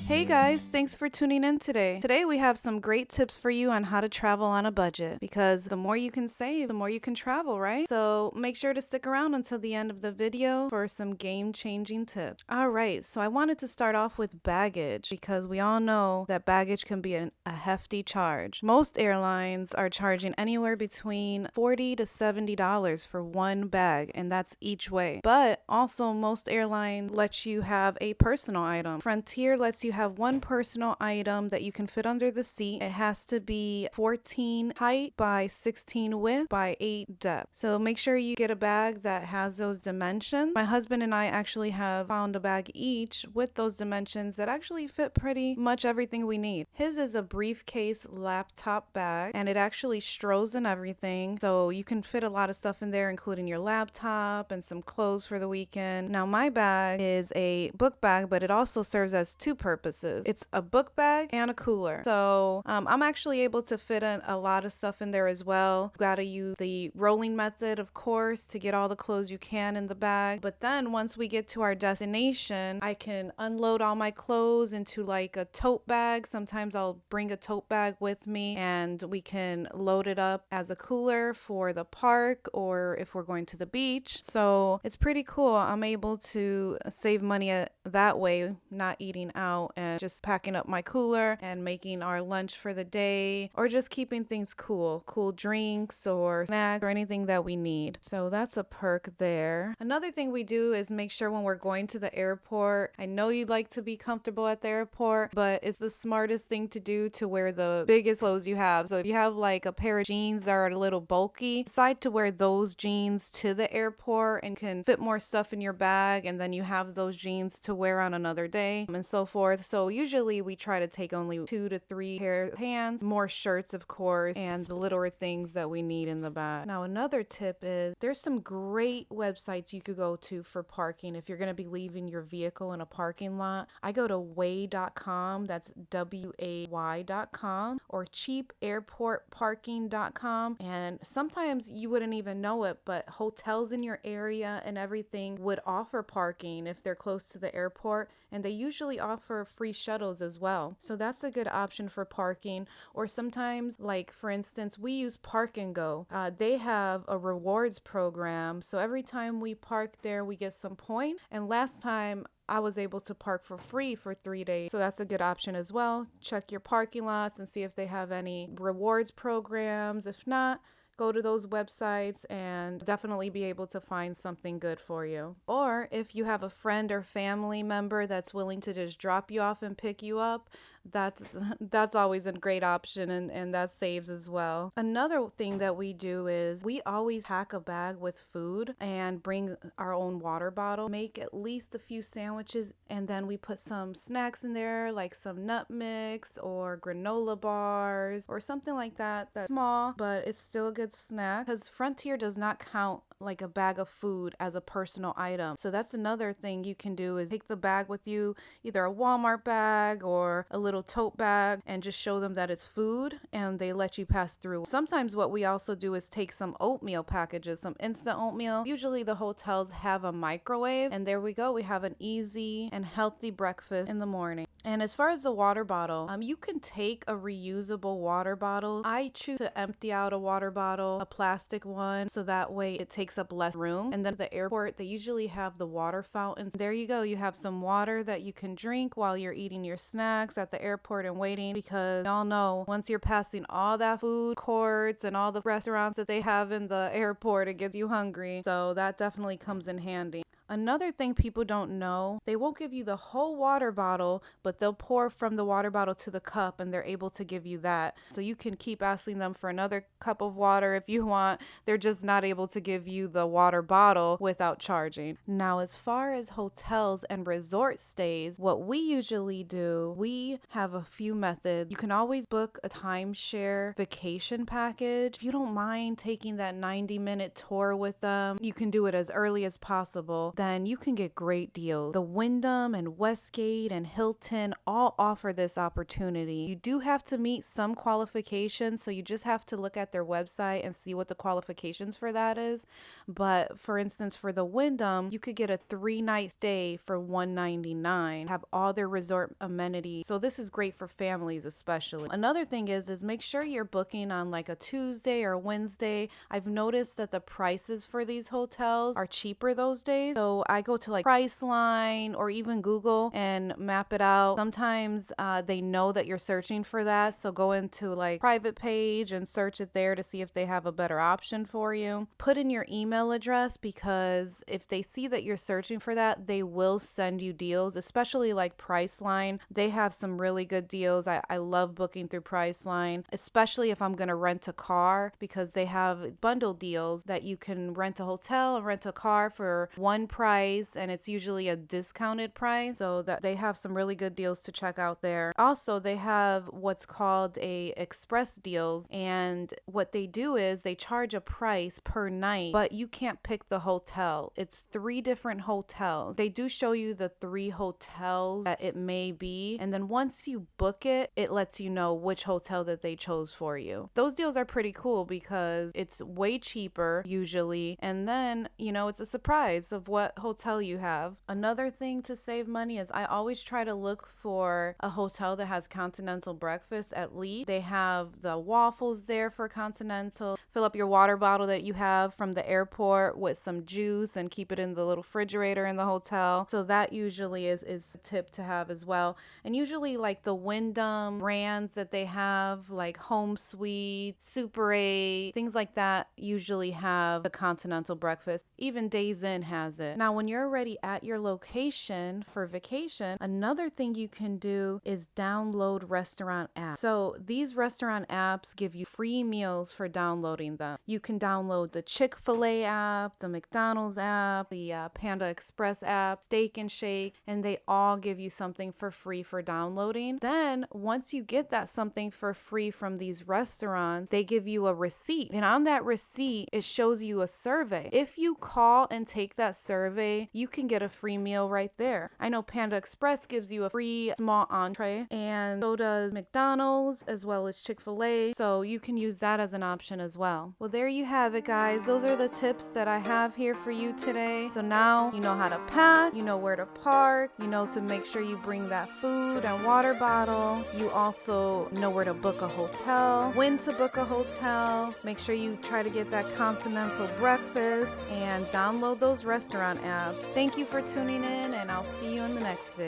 Hey guys, thanks for tuning in today. Today we have some great tips for you on how to travel on a budget because the more you can save, the more you can travel, right? So make sure to stick around until the end of the video for some game-changing tips. All right, so I wanted to start off with baggage because we all know that baggage can be a hefty charge. Most airlines are charging anywhere between $40 to $70 for one bag, and that's each way. But also most airlines let you have a personal item. Frontier lets you have one personal item that you can fit under the seat. It has to be 14 height by 16 width by 8 depth. So make sure you get a bag that has those dimensions. My husband and I actually have found a bag each with those dimensions that actually fit pretty much everything we need. His is a briefcase laptop bag and it actually straws and everything. So you can fit a lot of stuff in there, including your laptop and some clothes for the weekend. Now my bag is a book bag, but it also serves as two purposes. It's a book bag and a cooler. So I'm actually able to fit in a lot of stuff in there as well. You gotta use the rolling method, of course, to get all the clothes you can in the bag. But then once we get to our destination, I can unload all my clothes into like a tote bag. Sometimes I'll bring a tote bag with me and we can load it up as a cooler for the park or if we're going to the beach. So it's pretty cool. I'm able to save money that way, not eating out and just packing up my cooler and making our lunch for the day or just keeping things cool drinks or snacks or anything that we need. So that's a perk there. Another thing we do is make sure when we're going to the airport, I know you'd like to be comfortable at the airport, but it's the smartest thing to do to wear the biggest clothes you have. So if you have like a pair of jeans that are a little bulky, decide to wear those jeans to the airport and can fit more stuff in your bag, and then you have those jeans to wear on another day and so forth. So usually we try to take only 2 to 3 pair of pants, more shirts of course, and the littler things that we need in the bag. Now another tip is there's some great websites you could go to for parking if you're going to be leaving your vehicle in a parking lot. I go to way.com, that's way.com, or cheapairportparking.com, and sometimes you wouldn't even know it, but hotels in your area and everything would offer parking if they're close to the airport, and they usually offer free shuttles as well. So that's a good option for parking. Or sometimes, like for instance, we use Park and Go. They have a rewards program. So every time we park there, we get some points. And last time I was able to park for free for 3 days. So that's a good option as well. Check your parking lots and see if they have any rewards programs. If not, go to those websites and definitely be able to find something good for you. Or if you have a friend or family member that's willing to just drop you off and pick you up, that's always a great option, and that saves as well. Another thing that we do is we always pack a bag with food and bring our own water bottle, make at least a few sandwiches, and then we put some snacks in there like some nut mix or granola bars or something like that that's small, but it's still a good snack because Frontier does not count like a bag of food as a personal item. So that's another thing you can do is take the bag with you, either a Walmart bag or a little tote bag, and just show them that it's food and they let you pass through. Sometimes what we also do is take some oatmeal packages, some instant oatmeal. Usually the hotels have a microwave, and there we go. We have an easy and healthy breakfast in the morning. And as far as the water bottle, you can take a reusable water bottle. I choose to empty out a water bottle, a plastic one, so that way it takes up less room. And then at the airport, they usually have the water fountains. There you go. You have some water that you can drink while you're eating your snacks at the airport and waiting, because y'all know once you're passing all that food courts and all the restaurants that they have in the airport, it gets you hungry. So that definitely comes in handy. Another thing people don't know, they won't give you the whole water bottle, but they'll pour from the water bottle to the cup and they're able to give you that. So you can keep asking them for another cup of water if you want. They're just not able to give you the water bottle without charging. Now, as far as hotels and resort stays, what we usually do, we have a few methods. You can always book a timeshare vacation package. If you don't mind taking that 90-minute tour with them, you can do it as early as possible. then you can get great deals. The Wyndham and Westgate and Hilton all offer this opportunity. You do have to meet some qualifications, so you just have to look at their website and see what the qualifications for that is. But for instance, for the Wyndham, you could get a 3-night stay for $199, have all their resort amenities. So this is great for families especially. Another thing is make sure you're booking on like a Tuesday or Wednesday. I've noticed that the prices for these hotels are cheaper those days. So I go to like Priceline or even Google and map it out. Sometimes they know that you're searching for that. So go into like private page and search it there to see if they have a better option for you. Put in your email address, because if they see that you're searching for that, they will send you deals, especially like Priceline. They have some really good deals. I love booking through Priceline, especially if I'm going to rent a car, because they have bundle deals that you can rent a hotel and rent a car for one price, and it's usually a discounted price. So that they have some really good deals to check out there. Also, they have what's called a express deals, and what they do is they charge a price per night, but you can't pick the hotel. It's 3 different hotels. They do show you the 3 hotels that it may be, and then once you book it, it lets you know which hotel that they chose for you. Those deals are pretty cool because it's way cheaper usually, and then it's a surprise of what hotel you have. Another thing to save money is I always try to look for a hotel that has continental breakfast at least. They have the waffles there for continental. Fill up your water bottle that you have from the airport with some juice and keep it in the little refrigerator in the hotel. So that usually is a tip to have as well. And usually like the Wyndham brands that they have, like Home Suite, Super 8, things like that usually have the continental breakfast. Even Days Inn has it. Now, when you're already at your location for vacation, another thing you can do is download restaurant apps. So these restaurant apps give you free meals for downloading them. You can download the Chick-fil-A app, the McDonald's app, the Panda Express app, Steak and Shake, and they all give you something for free for downloading. Then once you get that something for free from these restaurants, they give you a receipt, and on that receipt it shows you a survey. If you call and take that survey, you can get a free meal right there. I know Panda Express gives you a free small entree, and so does McDonald's as well as Chick-fil-A, so you can use that as an option as well. Well, there you have it, guys. Those are the tips that I have here for you today. So now you know how to pack, you know where to park, you know to make sure you bring that food and water bottle. You also know where to book a hotel, when to book a hotel. Make sure you try to get that continental breakfast and download those restaurant apps. Thank you for tuning in, and I'll see you in the next video.